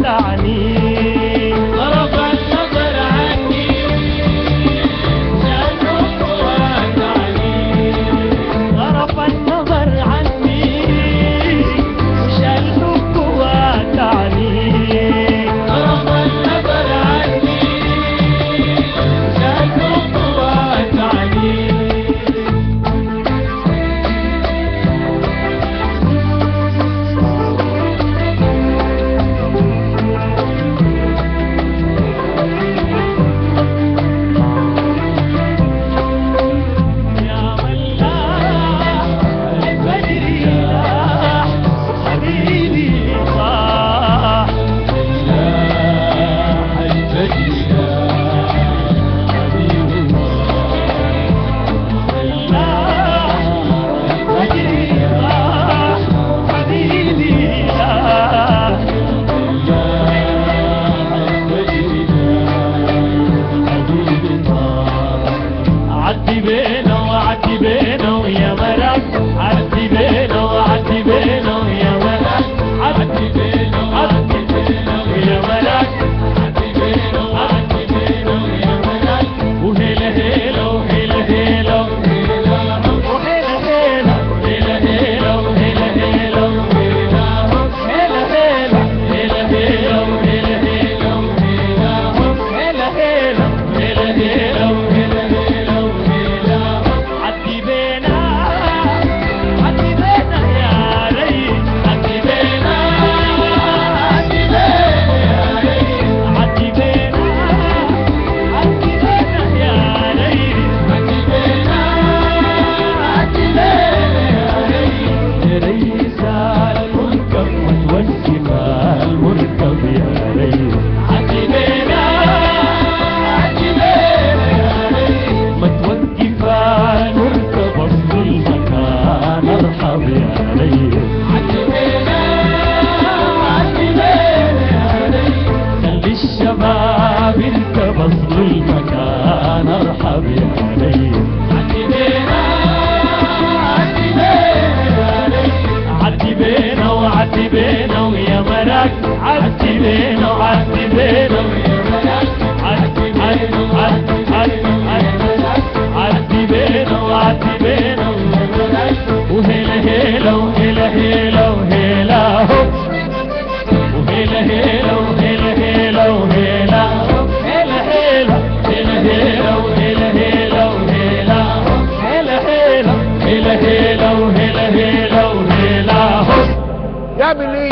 تعني صرف النظر عني شان حبها تعني صرف النظر عني شان حبها تعني صرف النظر عني شان حبها تعني عدي بينه يا مرق عدي بينه يا مرق عدي بينه يا مرق عدي بينه يا مرق وهلا هلا وهلا هلا وهلا هلا وهلا هلا وهلا هلا وهلا هلا هلا هلا وهلا هلا وهلا هلا هلا هلا وهلا هلا وهلا عدي بينا يا ريس عدي بينا يا ريس عدي بينا يا ريس عدي بينا يا ريس يا ريس المركب متوسم المركب يا ريس عدي بينا يا ريس متوقف المركب اصل المكان ارحب يا ريس عدي بينا يا ريس خلي الشباب يركب اصل المكان ارحب يا ريس عدي بينا يا ريس عدي بينا ويا مرق عدي بينا يا ملاك عدي بينا يا ملاك وهلا هلا وهلا هلا وهلا هو وهلا هلا وهلا هلا وهلا هلا هلا هلا هلا وهلا هلا وهلا هلا هلا هلا هلا وهلا هلا وهلا هو يا بلي